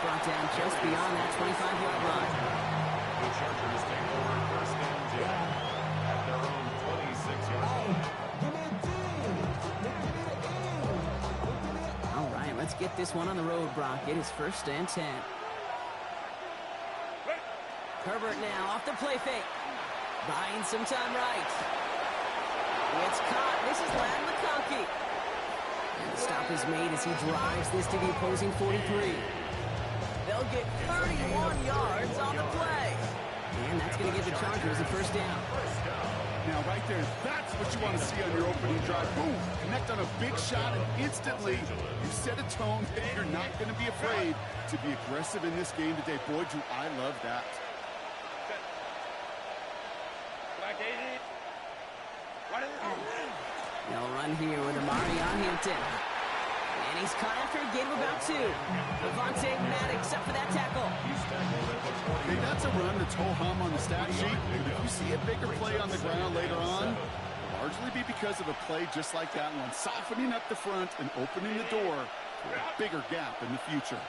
brought down just beyond that 25-yard line. The Chargers take over first and 10 at their own 26-yard line. All right, let's get this one on the road, Brock. It is first and 10. Herbert now off the play fake. Buying some time right. It's caught. This is Ladd McConkey. And the stop is made as he drives this to the opposing 43. They'll get 31 yards on the play. And that's going to give the Chargers a first down. Now, right there, that's what you want to see on your opening drive. Boom! Connect on a big shot, and instantly you set a tone that you're not going to be afraid to be aggressive in this game today. Boy, do I love that. They'll run here with Amari on Hampton. And he's caught after a gain of about 2. Avonte Maddox up for that tackle. Okay, that's a run that's ho-hum on the stat sheet. But if you see a bigger play on the ground later on, it'll largely be because of a play just like that one, softening up the front and opening the door for a bigger gap in the future.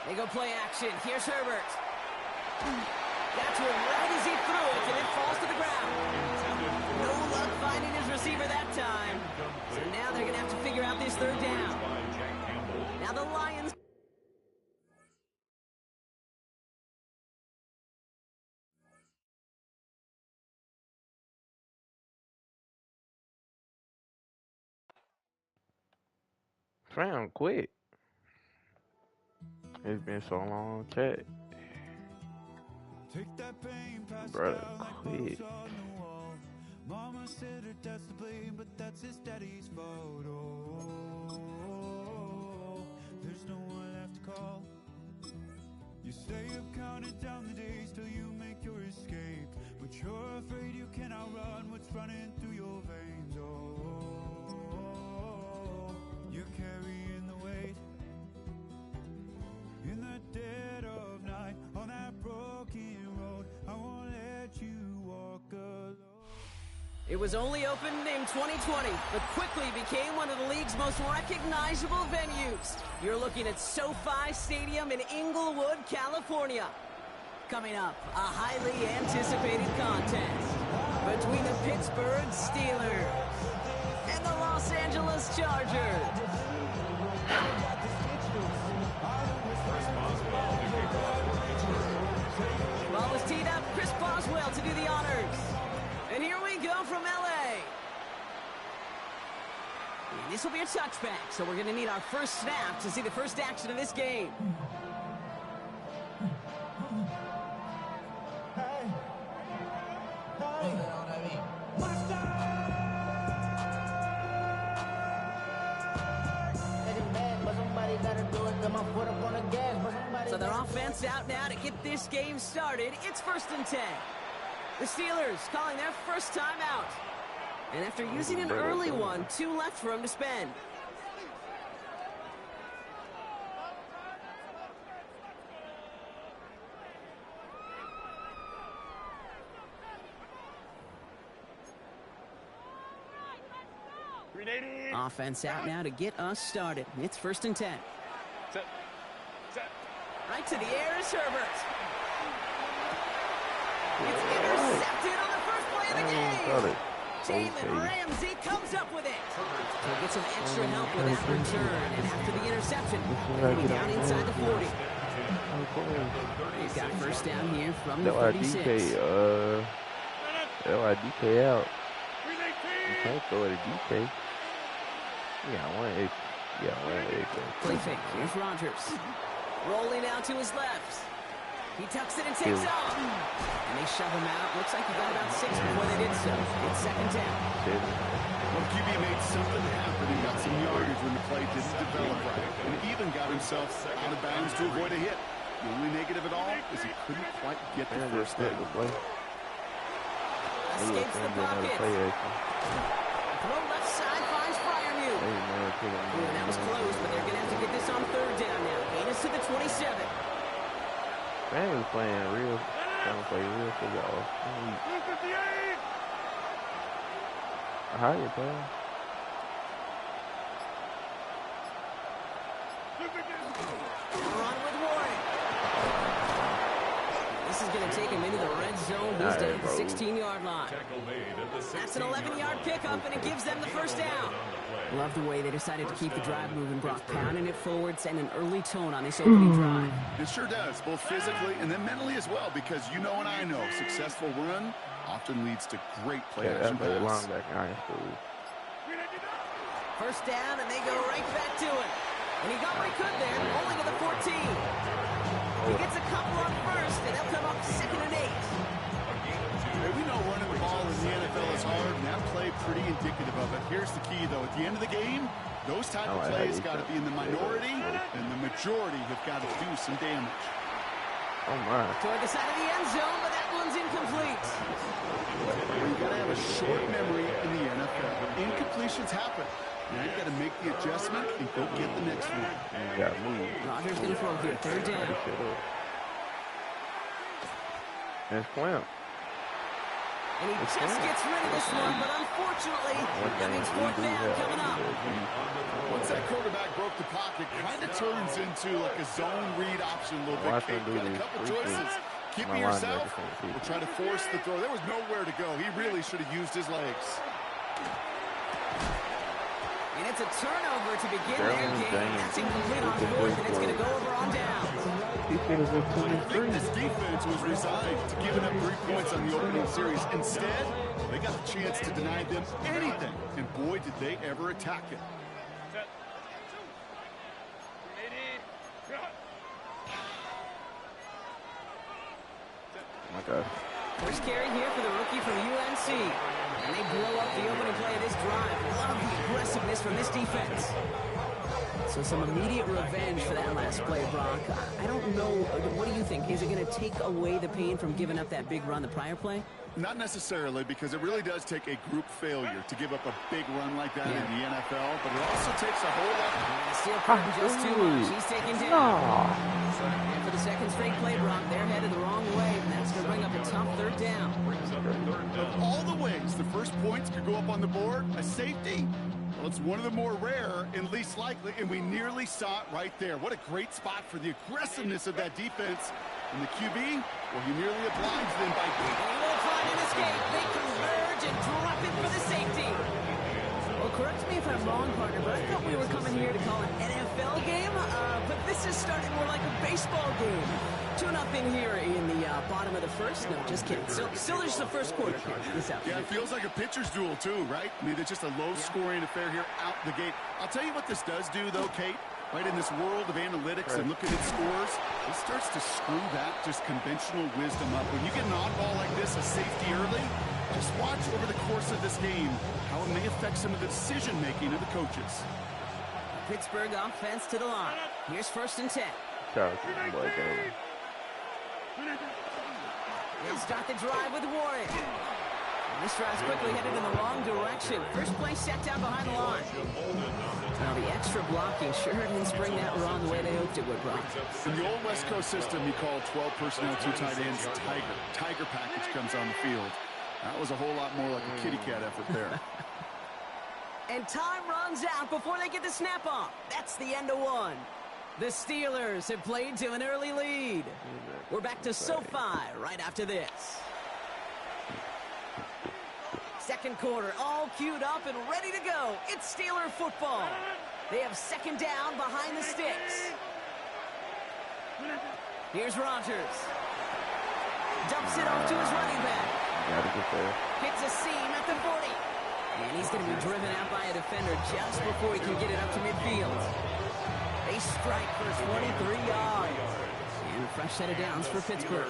They go play action. Here's Herbert. That's one right as he threw it, and it falls to the ground. No luck finding his receiver that time. So now they're going to have to figure out this third down. Now the Lions. Fam, quick. It's been so long, chat. Brother, quit. Mama said her dad's to blame, but that's his daddy's fault. There's no one left to call. You stay up counting down the days till you make your escape, but you're afraid you cannot run what's running through your veins. You're carrying the weight in the dead of night on that broken road. I won't let you walk alone. It was only opened in 2020, but quickly became one of the league's most recognizable venues. You're looking at SoFi Stadium in Inglewood, California. Coming up, a highly anticipated contest between the Pittsburgh Steelers and the Los Angeles Chargers. Ball was teed up. Chris Boswell to do the honors. And here we go from L.A. And this will be a touchback, so we're going to need our first snap to see the first action of this game. So their offense out now to get this game started. It's first and 10. The Steelers calling their first time out. And after using an early one, 2 left for them to spend. Offense out now to get us started. It's first and 10. Set. Right to the air is Herbert. It's intercepted on the first play of the game. Jalen Ramsey comes up with it. He'll get some extra help with that return. And after the interception, he'll be down inside the 40. He's got first down here from the 36. LIDK out. You can't throw it at DK. Yeah, one extra. Play fake. Here's Rodgers. Rolling out to his left. He tucks it and takes off. And they shove him out. Looks like he got about 6 before they did so. It's second down. Well, QB made something happen. He got some yardage when the play didn't develop right. And even got himself out of bounds to avoid a hit. The only negative at all is he couldn't quite get the first down. Escapes the pocket. Throw left side finds Freiermuth. And that was close, but they're going to have to get this on third down now. Gain us to the 27. Man was playing real, trying to play real football. How you playing? going to take him into the red zone. He's down at the 16-yard line. That's an 11-yard pickup, and it gives them the first down. Love the way they decided to keep the drive moving, Brock, pounding it forward, sending an early tone on this opening drive. It sure does, both physically and then mentally as well, because you know and I know successful run often leads to great play action pass. First down, and they go right back to it. And he got what he could there, only to the 14. He gets a couple on first, and they'll come up 2nd and 8. Hey, we know running the ball in the NFL is hard, and that play pretty indicative of it. Here's the key, though. At the end of the game, those type of plays got to be in the minority, and the majority have got to do some damage. Oh, my. Toward the side of the end zone, but that one's incomplete. You got to have a short memory in the NFL. Incompletions happen. Now you got to make the adjustment and go get the next one. You got to move. Rodgers going to throw here. 3rd down. That's Clamp. And he just gets rid of this one, but unfortunately, that means 4th down coming up. Once that quarterback broke the pocket, kind of turns into like a zone read option a little bit. Kate, got a couple choices. Keep it yourself or try to force the throw. There was nowhere to go. He really should have used his legs. And it's a turnover to begin their game. That's incomplete on 4th, and it's going to go over on downs. I think this defense was resigned to giving up 3 points on the opening series. Instead, they got the chance to deny them anything. And boy, did they ever attack it. Oh, my God. First carry here for the rookie from UNC. And they blow up the opening play of this drive. Love the aggressiveness from this defense. So some immediate revenge for that last play, Brock. I don't know. What do you think? Is it going to take away the pain from giving up that big run the prior play? Not necessarily, because it really does take a group failure to give up a big run like that in the NFL, but it also takes a whole lot. Still cutting just too much. He's taken down. And for the second straight play, Brock, they're headed the wrong way, and that's going to bring up a tough 3rd down. Of all the ways the first points could go up on the board, a safety, well, it's one of the more rare and least likely, and we nearly saw it right there. What a great spot for the aggressiveness of that defense. And the QB, well, he nearly obliged them by... He will find an escape. They converge and drop it for the safety. Well, correct me if I'm wrong, partner, but I thought we were coming here to call an NFL game. But this is starting more like a baseball game. 2-0 here in the bottom of the first. No, just kidding. Still there's the first quarter. Yeah, it feels like a pitcher's duel, too, right? I mean, it's just a low-scoring affair here out the gate. I'll tell you what this does do, though, Kate. Right, in this world of analytics and looking at scores, it starts to screw that just conventional wisdom up. When you get an oddball like this, a safety early, just watch over the course of this game how it may affect some of the decision-making of the coaches. Pittsburgh offense to the line. Here's 1st and 10. They'll start the drive with Warren. This drive's quickly headed in the wrong direction. First play set down behind the line. Now the extra blocking sure didn't spring that wrong the way they hoped it would, Brock. In the old West Coast system, you call 12 personnel, 2 tight ends, Tiger. Tiger package comes on the field. That was a whole lot more like a kitty cat effort there. And time runs out before they get the snap off. That's the end of one. The Steelers have played to an early lead. We're back to SoFi right after this. Second quarter, all queued up and ready to go. It's Steeler football. They have 2nd down behind the sticks. Here's Rodgers. Dumps it off to his running back. Hits a seam at the 40. And he's going to be driven out by a defender just before he can get it up to midfield. They strike for 23 yards. And a fresh set of downs for Pittsburgh.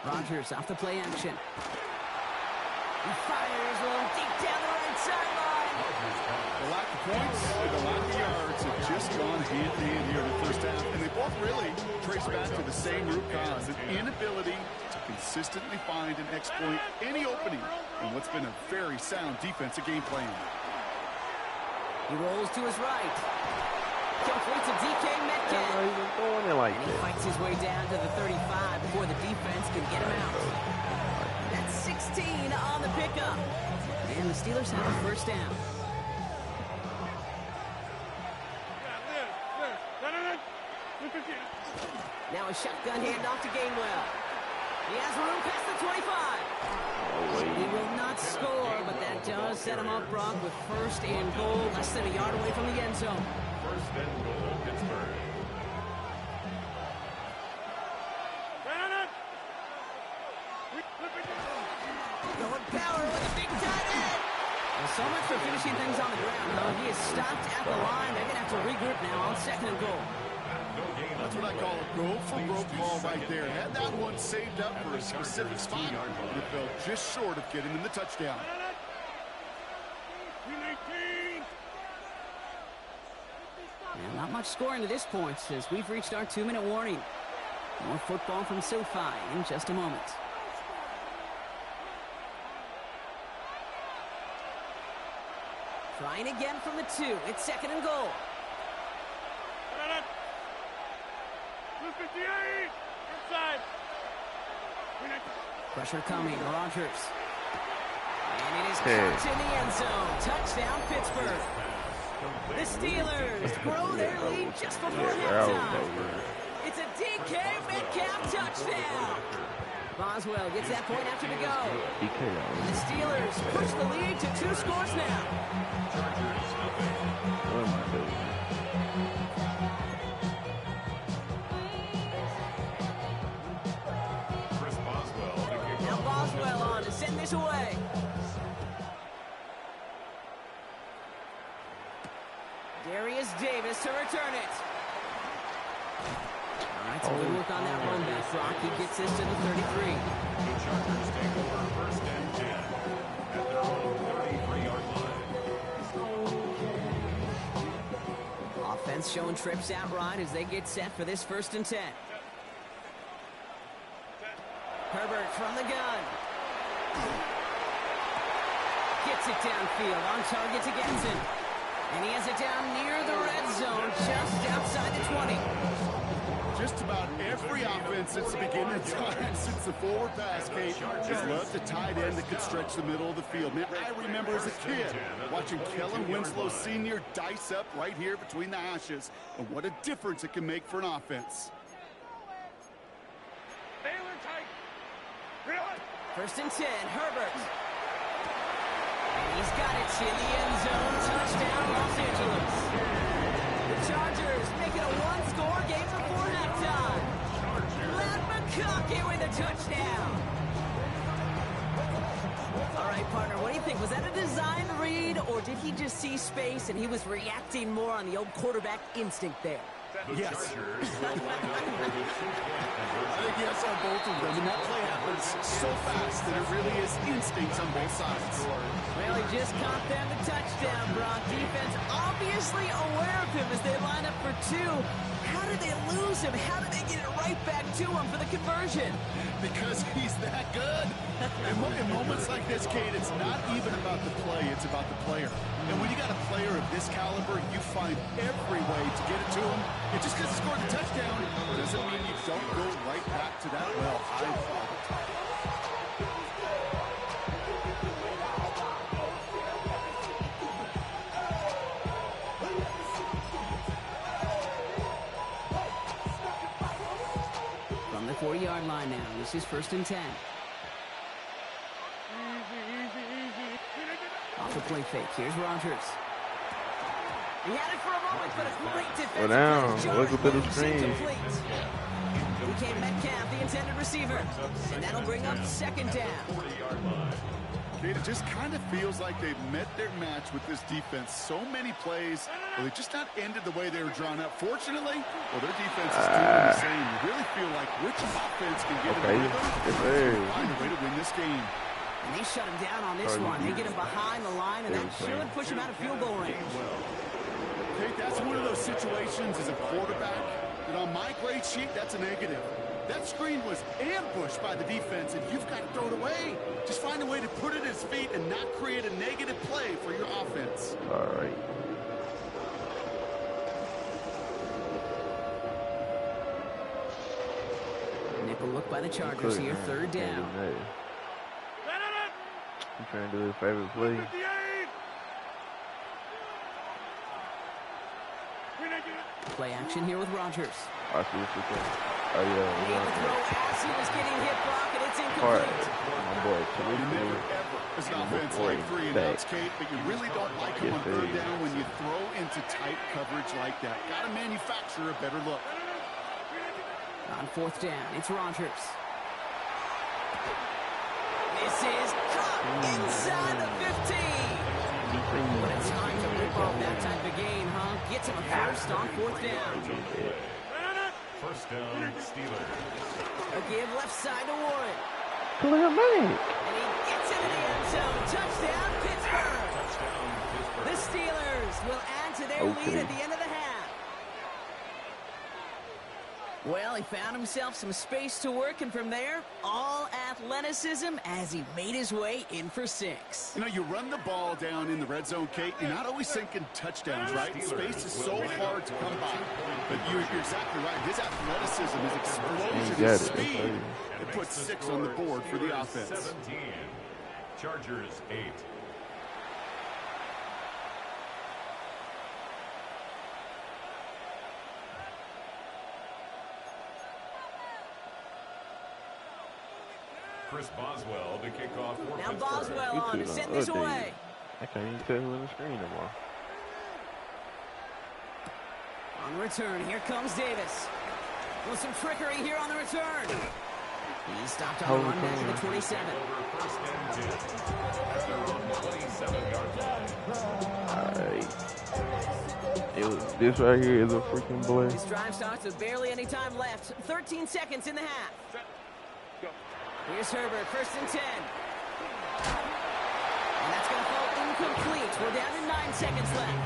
Rodgers off the play action. He fires one deep down the right sideline. The lack of points and the lack of yards have just gone hand-in-hand here in the first half. And they both really trace back to the same root cause, an inability to consistently find and exploit any opening in what's been a very sound defensive game plan. He rolls to his right. Complete to DK Metcalf. And he fights his way down to the 35 before the defense can get him out. That's 16 on the pickup. And the Steelers have a first down. a shotgun handoff to Gainwell. He has room past the 25. He will not score, but that does set him up, Brock, with first and goal, less than a yard away from the end zone. First and goal, Pittsburgh. Going power with a big tight end. Well, so much for finishing things on the ground, though. He is stopped at the line. They're going to have to regroup now on second and goal. That's what I call a go-for-broke call right there. Had that one saved up for a specific spot, but it fell just short of getting him the touchdown. And not much scoring to this point as we've reached our 2-minute warning. More football from SoFi in just a moment. Trying again from the 2. It's second and goal. Pressure coming. Rodgers. And it is caught in the end zone. Touchdown, Pittsburgh. The Steelers grow their lead just before halftime. It's a DK Metcalf touchdown. Boswell gets that point after to go. And the Steelers push the lead to 2 scores now. Now Boswell on to send this away. Darius Davis to return it. All right, some good work on that run back, Brock. He gets this to the 33. The Chargers take over first and 10 at their own 33-yard line. Offense showing trips out right as they get set for this first and 10. Herbert from the gun. Gets it downfield, on target to Genson. And he has it down near the red zone, just outside the 20. Just about every offense since the beginning of time, since the forward pass, Kate, has loved a tight end that could stretch the middle of the field. Man, I remember as a kid watching Kellen Winslow Sr. dice up right here between the hashes, and what a difference it can make for an offense. First and 10, Herbert. And he's got it in the end zone. Touchdown, Los Angeles. The Chargers make it a one-score game before halftime. Matt McConkey with a touchdown. All right, partner, what do you think? Was that a design read, or did he just see space and he was reacting more on the old quarterback instinct there? Yes. I think yes on both of them, and that play happens so fast that it really is instincts on both sides. Well, he just caught them the touchdown, Brock. Defense obviously aware of him as they line up for 2. How did they lose him? How did they get it right back to him for the conversion? Because he's that good. In moments like this, Kate, it's not even about the play, it's about the player. And when you got a player of this caliber, you find every way to get it to him. And just because he scored the touchdown doesn't mean you don't go right back to that well-high product. From the 40-yard line now, this is first and 10. Off the play fake, here's Rodgers. He had it for a moment, but a great defensive play. Look at the screen. DK Metcalf, the intended receiver. And that'll bring up second down. It just kind of feels like they've met their match with this defense. So many plays, well, they just not ended the way they were drawn up. Fortunately, well, their defense is doing the same. You really feel like which offense can get it and find a way to win this game. And they shut him down on this one. They get him behind the line, and that should push him out of field goal range. Kate, that's one of those situations as a quarterback that on my grade sheet, that's a negative. That screen was ambushed by the defense, and you've got to throw it away. Just find a way to put it at his feet and not create a negative play for your offense. All right. Nickel look by the Chargers here, third down. He's trying to do his favorite play. Play action here with Rodgers. Watch this again. Oh, yeah. Made the throw as he was getting hit block, and it's Part. incomplete. My boy, It's an offense like 3 and outs, Kate, but you really don't like them on third down when you throw into tight coverage like that. Got to manufacture a better look. On fourth down, it's Rodgers. This is caught inside the 15. What a time to rip off that type of game, huh? Gets him a first on fourth down. First down, Steelers. A give left side to Warren. Clear man. And he gets into the end zone. Touchdown, Pittsburgh. Touchdown, Pittsburgh. The Steelers will add to their lead at the end of the half. Well, he found himself some space to work, and from there, all athleticism as he made his way in for 6. You know, you run the ball down in the red zone, Kate, you're not always thinking touchdowns, right? Space is so hard to come by. But you're exactly right. His athleticism, his explosion, his speed, it puts 6 on the board for the offense. 17. Chargers 8. Chris Boswell to kick off for Now Pittsburgh. Boswell on to send this away. I can't even tell who in the screen anymore. On return, here comes Davis. With some trickery here on the return. He stopped on the run back to the 27. Over first and 10 at their own 27-yard line. This right here is a freaking blur. This drive starts with barely any time left. 13 seconds in the half. Here's Herbert, first and 10. And that's going to fall incomplete. We're down to 9 seconds left.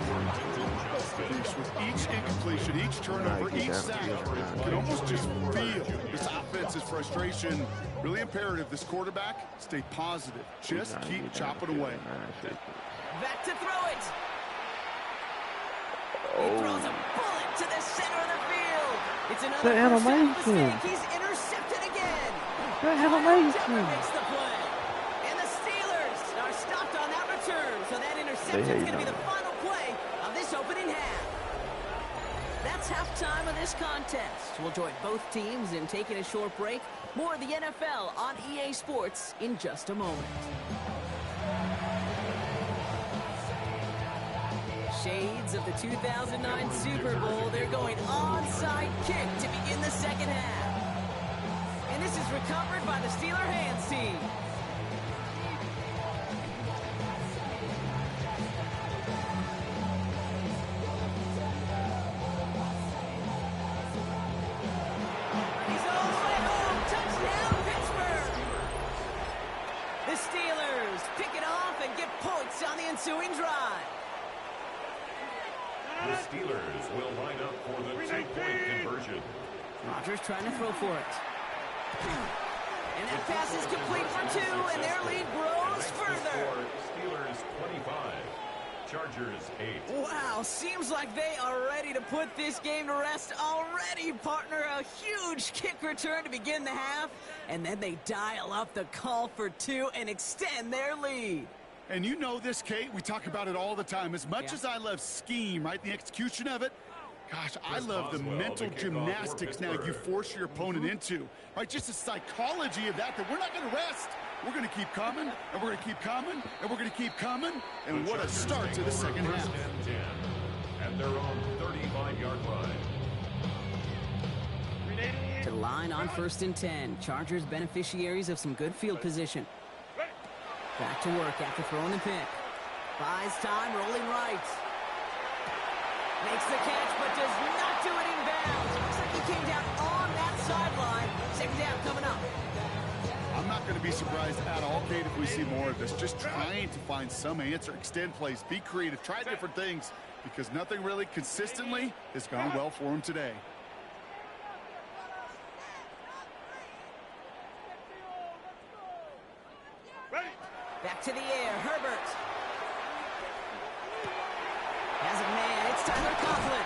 With each incompletion, each turnover, each sack, you can almost just feel this offense's frustration. Really imperative, this quarterback, stay positive. Just keep chopping away. Back to throw it. He throws a bullet to the center of the field. It's another first down mistake. He's intercepted again. Tepper makes the play. And the Steelers are stopped on that return. So that interception is going to be the final play of this opening half. That's halftime of this contest. We'll join both teams in taking a short break. More of the NFL on EA Sports in just a moment. Shades of the 2009 Super Bowl. They're going onside kick to begin the second half. And this is recovered by the Steeler hands team. He's all the way home. Touchdown, Pittsburgh. The Steelers pick it off and get points on the ensuing drive. The Steelers will line up for the 2-point conversion. Rodgers trying to throw for it. And that pass is complete for 2, and their lead grows further. Steelers 25, Chargers 8. Wow, seems like they are ready to put this game to rest already, partner. A huge kick return to begin the half, and then they dial up the call for 2 and extend their lead. And you know this, Kate, we talk about it all the time. As much as I love scheme, right, the execution of it, gosh, I love the mental gymnastics now you force your opponent into, right? Just the psychology of that we're not going to rest. We're going to keep coming, and we're going to keep coming, and we're going to keep coming. And what a start to the second half. First and 10 at their own 35-yard line. To the line on first and 10. Chargers beneficiaries of some good field position. Back to work after throwing the pick. Buys time, rolling right. Makes the catch, but does not do it in bounds. Looks like he came down on that sideline. Second down coming up. I'm not going to be surprised at all, Kate, if we see more of this. Just trying to find some answer, extend plays, be creative, try different things, because nothing really consistently has gone well for him today. Back to the air, Herbert. Has a man, it's Tyler Coughlin.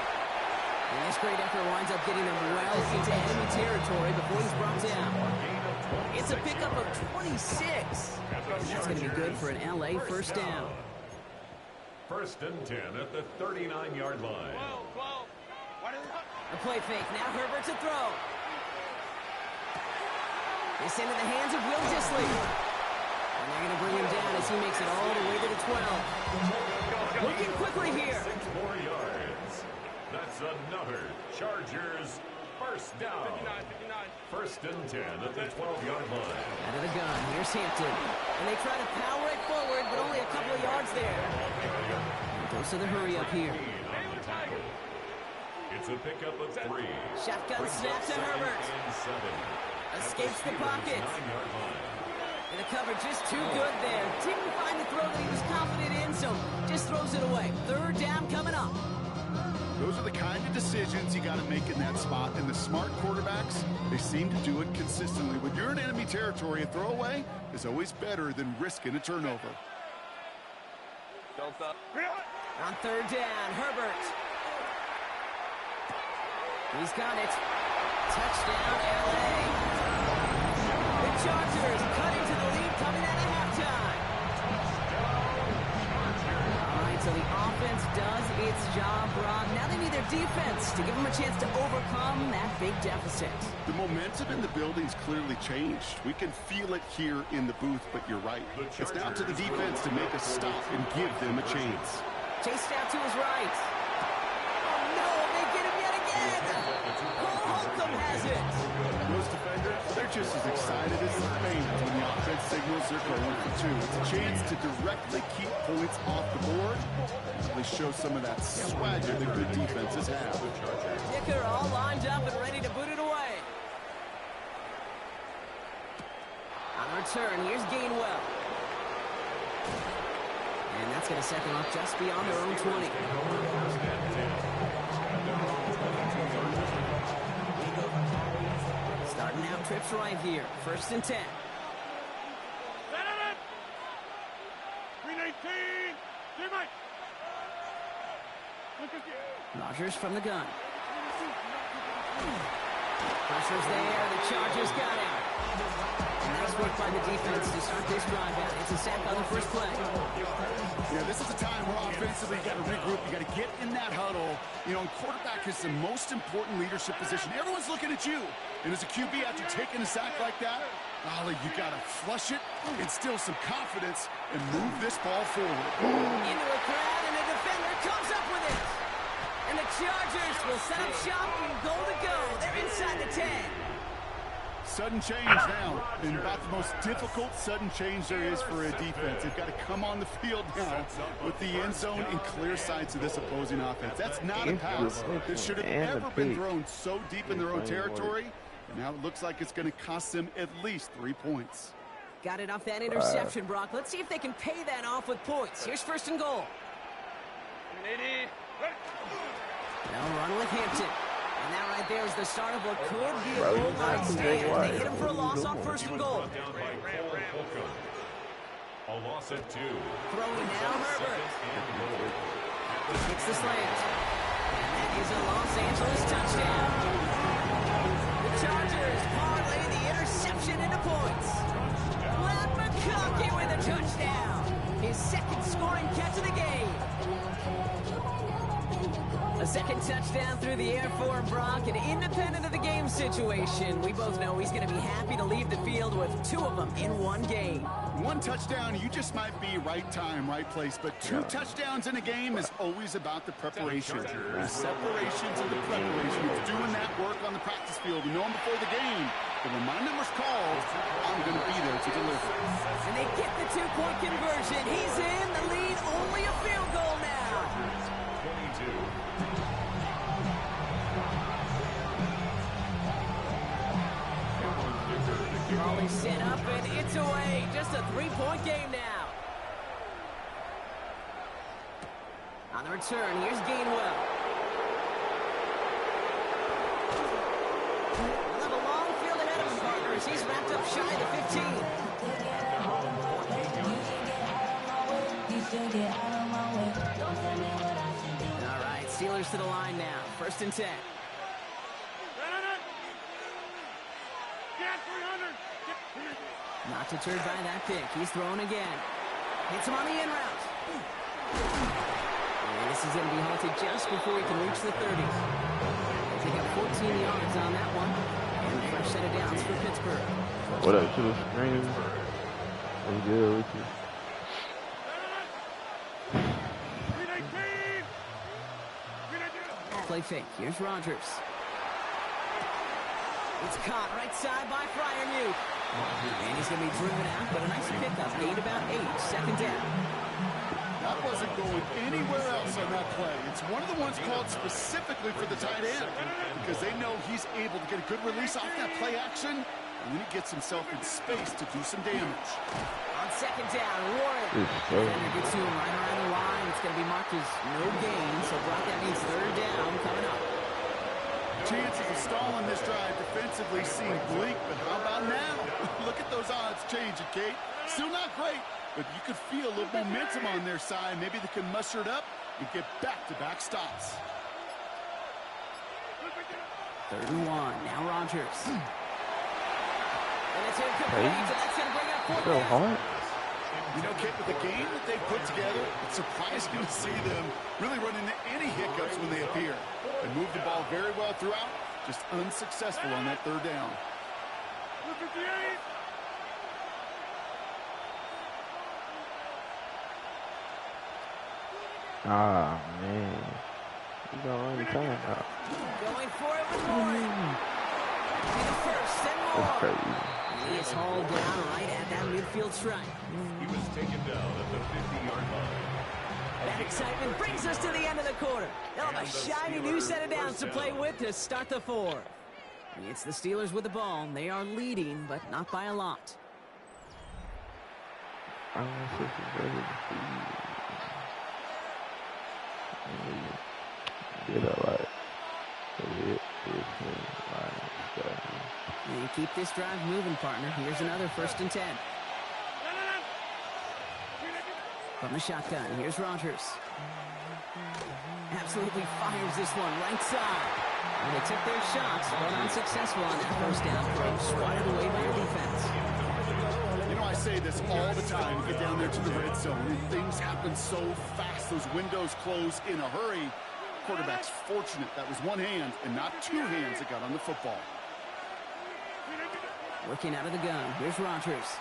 And this great effort winds up getting him well into enemy territory before he's brought down. It's a pickup of 26. That's going to be good for an LA first down. First and 10 at the 39-yard line. A play fake, now Herbert to throw. This into the hands of Will Dissly. And they're going to bring him down as he makes it all the way to the 12. Looking quickly here. 6 more yards. That's another Chargers first down. 1st and 10 at the 12-yard line. Out of the gun, here's Hampton. And they try to power it forward, but only a couple of yards there. And goes to the hurry up here. On the tackle. It's a pickup of 3. Shotgun snap to Herbert. Escapes the pocket. And the cover just too good there. Didn't find the throw that he was confident in, so just throws it away. 3rd down coming up. Those are the kind of decisions you got to make in that spot. And the smart quarterbacks, they seem to do it consistently. When you're in enemy territory, a throwaway is always better than risking a turnover. On 3rd down, Herbert. He's got it. Touchdown, LA. The Chargers cut into the lead coming out of halftime. All right, so the offense does its job, Rob. Now they need their defense to give them a chance to overcome that big deficit. The momentum in the building's clearly changed. We can feel it here in the booth, but you're right. It's now to the defense to make a stop and give them a chance. Chased out to his right. Oh, no, they get him yet again. Cole Holcomb has it. Those defenders, they're just as excited as the fans when the offense signals they're going for 2. It's a chance to directly keep points off the board. They show some of that swagger that good defenses have. Dicker all lined up and ready to boot it away. On return, here's Gainwell. And that's going to set them up just beyond their own 20. Starting out trips right here. 1st and 10. Rodgers from the gun. Pressure's there. The Chargers got him. Nice work by the defense to start this drive out. It's a sack on the first play. Yeah, this is a time where offensively you got to regroup. You got to get in that huddle. You know, and quarterback is the most important leadership position. Everyone's looking at you. And as a QB, after taking a sack like that, golly, you got to flush it, instill some confidence, and move this ball forward. Into a crowd, and the defender comes up with it. And the Chargers will set up shop and goal to go. They're inside the 10. Sudden change now, and about the most difficult sudden change there is for a defense. They've got to come on the field now with the end zone in clear sights of this opposing offense. That's not a pass that should have ever been thrown so deep in their own territory. And now it looks like it's going to cost them at least 3 points. Got it off that interception, Brock. Let's see if they can pay that off with points. Here's 1st and goal. They'll run with Hampton. And that right there is the start of what could be a goal line stand. They hit him for a loss on 1st and goal. A loss at 2. Throwing now, Herbert. Hits the slant. And that is a Los Angeles touchdown. The Chargers parlay the interception into points. Matt McConkey with a touchdown. His 2nd scoring catch of the game. A 2nd touchdown through the air for Brock, and independent of the game situation, we both know he's going to be happy to leave the field with 2 of them in one game. 1 touchdown, you just might be right time, right place, but 2 touchdowns in a game is always about the preparation. The separations and the preparation. It's doing that work on the practice field and knowing before the game that when my number's called, I'm going to be there to deliver. And they get the 2-point conversion. He's in the lead, only a field goal now. 22. Molly set up and it's away. Just a 3-point game now. On the return, here's Gainwell. We'll have a long field ahead of him, partners. He's wrapped up shy of the 15. All right, Steelers to the line now. 1st and 10. Not deterred by that pick. He's thrown again. Hits him on the in route. And this is going to be halted just before he can reach the 30s. They pick up 14 yards on that one. And another set of downs for Pittsburgh. What up to the screen? What's good with you? Play fake. Here's Rodgers. It's caught right side by Freiermuth. And he's going to be driven out, but a nice pickup. Gained about 8. Second down. That wasn't going anywhere else on that play. It's one of the ones called specifically for the tight end because they know he's able to get a good release off that play action, and then he gets himself in space to do some damage. On second down, Warren. Defender gets to him right around the line. It's going to be marked as no gain, so Brock, that means third down coming up. Chances of stalling this drive defensively seem bleak, but how about now? Look at those odds changing, Kate. Still not great, but you could feel a little momentum on their side. Maybe they can muster it up and get back-to-back stops. 3rd and 1. Now Rodgers. And it's incomplete, so that's going to bring up 4th down. Hard. You know, Kate, with the game that they put together, it's surprising to see them really run into any hiccups when they appear. They moved the ball very well throughout, just unsuccessful on that 3rd down. Ah, man. You gonna run the time out. Going for it with Warren. Be the first and more. That's crazy. He is hauled down right at that midfield stripe. He was taken down at the 50-yard line. That excitement brings us to the end of the quarter. They'll have a shiny new set of downs to play with to start the 4th. It's the Steelers with the ball. They are leading, but not by a lot. I don't know if this is ready to see. Did a lot. You keep this drive moving, partner. Here's another 1st and 10. From the shotgun, here's Rodgers. Absolutely fires this one right side. And they took their shots, but unsuccessful on that 1st down throw. Swatted away by the defense. You know, I say this all the time. You get down there to the red zone, and things happen so fast. Those windows close in a hurry. Quarterback's fortunate that was one hand and not 2 hands that got on the football. Working out of the gun. Here's Rodgers.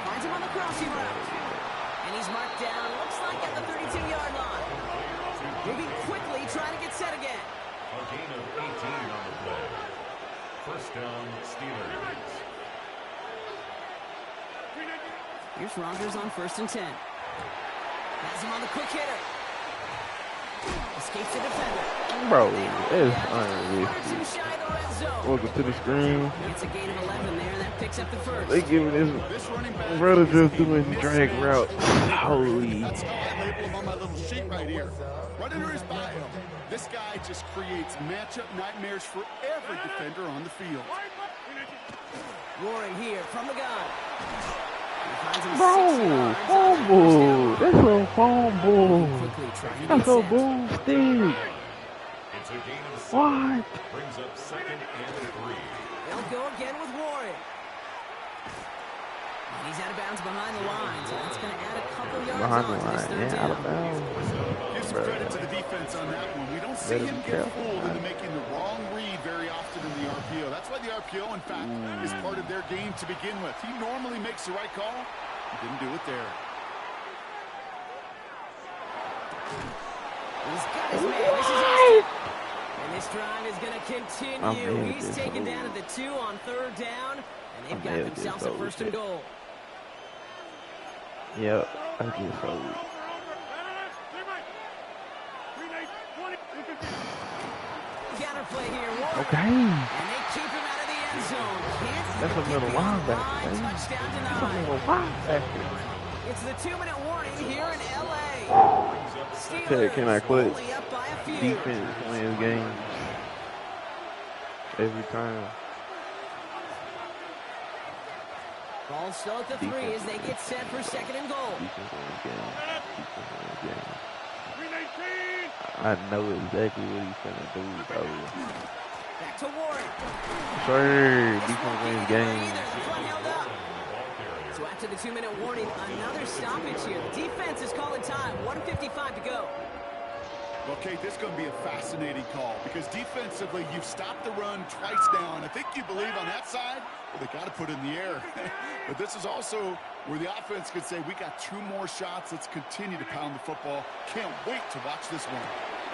Finds him on the crossing route. And he's marked down, looks like at the 32-yard line. Moving quickly, trying to get set again. A gain of 18 on the play. 1st down, Steelers. Here's Rodgers on 1st and 10. Has him on the quick hitter. Escapes the defender. Bro, it's unrealistic. Welcome to the screen. It's a gain of 11 there. That picks up the 1st. They giving this brother just doing drag route. Holy. That's how I label him on my little sheet right here. Right under his bio. This guy just creates matchup nightmares for every defender on the field. Warren here from the gun. Bro, fumble. That's a fumble. That's a boomstick. It's a gain of 7. What? Brings up 2nd and 3. They'll go again with Warren. And he's out of bounds behind the line, so that's going to add a couple yards Behind the on to this line, 3rd yeah, out of down. bounds. Give some credit to the defense on that one. We don't see him get fooled into making the wrong read very often in the RPO. That's why the RPO, in fact, is part of their game to begin with. He normally makes the right call. He didn't do it there. He's got his man. This is Austin. And this drive is going to continue. He's taken down at the 2 on 3rd down. And they've got themselves a 1st and goal. Yep, I get so. Counterplay here. Warren. Okay. And they keep him out of the end zone. That's a little linebacker. Touchdown That's a denied. little linebacker. It's the 2-minute warning here in L.A. Steelers Can I quit? only up by a few. Defense wins games every time. Ball still at the 3 as they get set for 2nd and goal. Defense wins games. Defense wins games. I know exactly what he's gonna do, bro. Back to Warren. Sir, defense wins games. The front held up. So after the 2-minute warning, another stoppage here. The defense is calling time. 1:55 to go. Okay, this is going to be a fascinating call because defensively, you've stopped the run twice now, and I think you believe on that side, well, they got to put it in the air. But this is also where the offense could say, we got 2 more shots. Let's continue to pound the football. Can't wait to watch this one.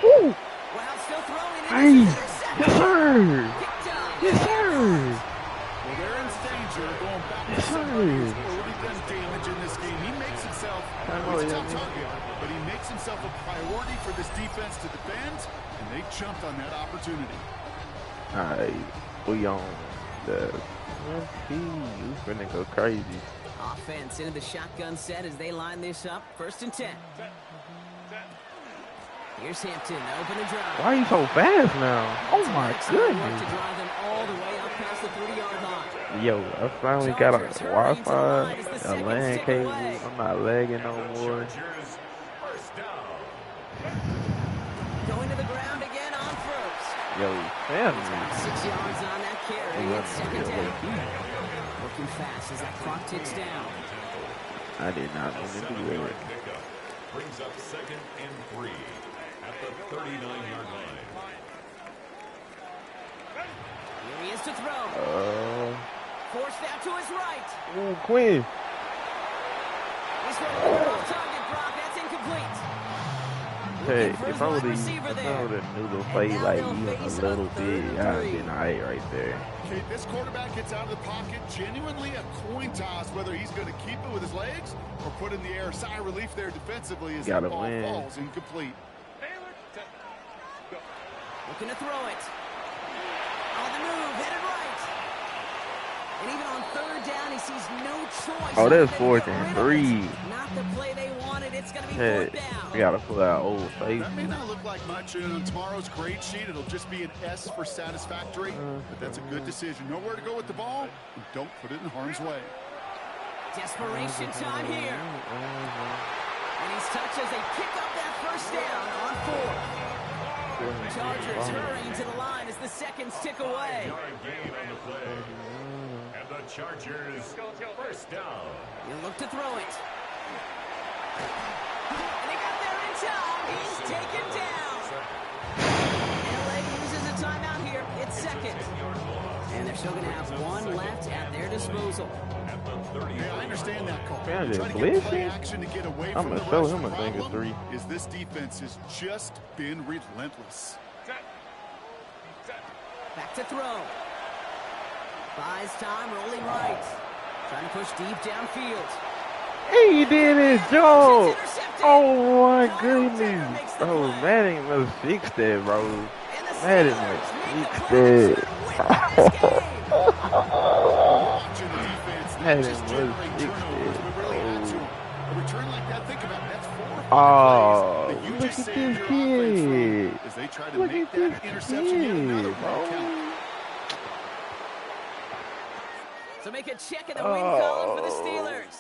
Woo! Wow, still throwing. Hey! Yes, sir! Yes, sir! Well, they're in danger going back to Yes, somebody who's sir! already done damage in this game. He makes himself, he's a tough target, but he makes himself a priority for this defense to defend, and they jumped on that opportunity. Alright, we on the 20. You finna go crazy. Offense into the shotgun set as they line this up. 1st and 10. Here's Hampton, open and drive. Why are you so fast now? Oh my To goodness. drive them all the way up past the 30-yard line. Yo, I finally got a Wi-Fi, a LAN cable. I'm not lagging no more. Going to the ground again on first. Yo, family. 6 yards on that carry. It's 2nd down. Working fast as that clock ticks down. I did not want to do that. Brings up 2nd and 3 at the 39-yard line. Here he is to throw. Forced out to his right. Ooh, Quinn. He's going to get off target, Brock. That's incomplete. Hey, Looking for his if I wide would receiver there. have knew the play like even a little bit, I'd have been alright right there. Okay, this quarterback gets out of the pocket, genuinely a coin toss, whether he's going to keep it with his legs or put in the air. Sigh of relief there defensively as Gotta the ball win. falls incomplete. Looking to throw it. On the move, headed right. And even on 3rd down, he sees no choice. Oh, that's other than 4th to get and rid of 3. it. Not the play they wanted. It's going to be Hey, 4th down. we gotta pull out old face. That may not look like much on tomorrow's grade sheet. It'll just be an S for satisfactory, but that's a good decision. Know where to go with the ball, and don't put it in harm's way. Desperation time here. And he's touched as they pick up that 1st down on 4th. Chargers hurrying to the line as the seconds tick away. Yard gain on the play. And the Chargers 1st down. You look to throw it. And he got there in time. He's taken down. LA uses a timeout here. It's 2nd. And they're still going to have 1 left at their disposal. Yeah, I understand that call. Man, Try to blitz get play him? action to get away I'm from the gonna show rush. him The a thing of problem 3. is this defense has just been relentless. Back to throw. Buys time, rolling right. Trying to push deep downfield. He did his job. Oh my goodness. Bro, Madden must fix that, bro. Madden must fix that. Watching the defense, not Madden just must generate fix turnovers, that. but really add to it. A return like that, think about it, that's 4 or 5 Oh, plays that you look just at saved this your offense kid. from as they try to Look make at that this interception yet another kid, one bro. count. So make a check of the win column for the Steelers.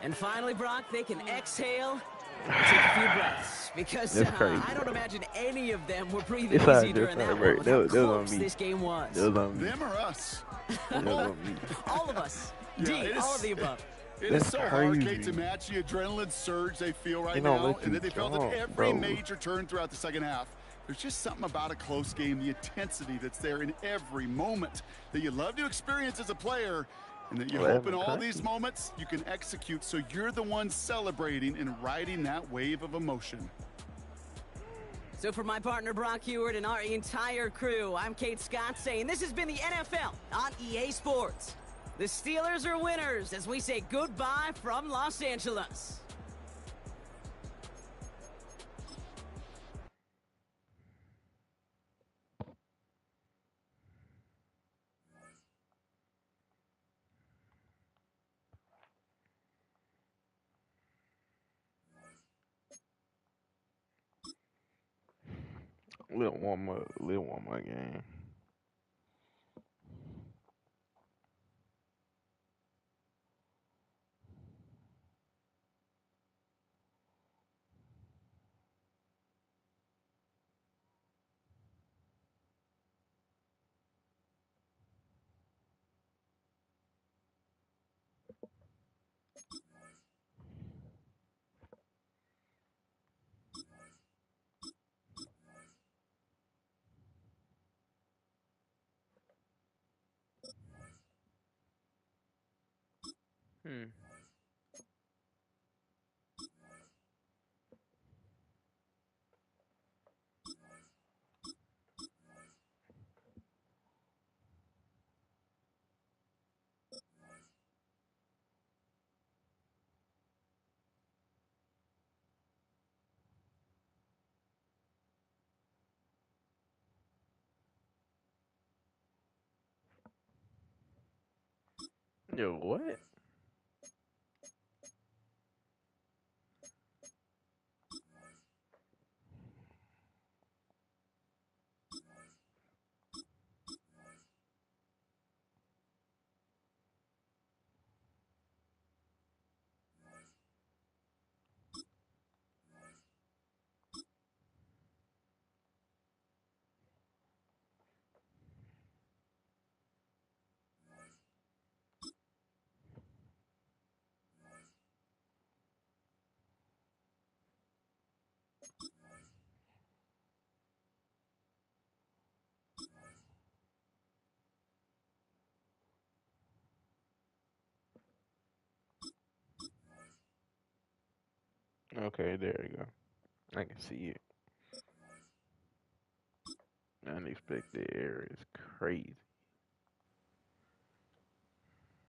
And finally, Brock, they can exhale and take a few breaths. Because That's crazy, I don't bro. imagine any of them were breathing It's easy not during just that right. one. That How was on close me. this game was. It was on me. Them or us? It was on me. All of us. Yeah, D, it all is- of the above. It That's is so hard, Kate, crazy. to match the adrenaline surge they feel right They don't now, let and you that they felt at jump, every bro. major turn throughout the second half. There's just something about a close game, the intensity that's there in every moment that you love to experience as a player, and that you Well, hope in all McCarthy. these moments you can execute so you're the one celebrating and riding that wave of emotion. So for my partner Brock Heward and our entire crew, I'm Kate Scott saying this has been the NFL on EA Sports. The Steelers are winners as we say goodbye from Los Angeles. Little warm up game. Hmm. Yo, what? Okay, there you go. I can see it. Unexpected error is crazy.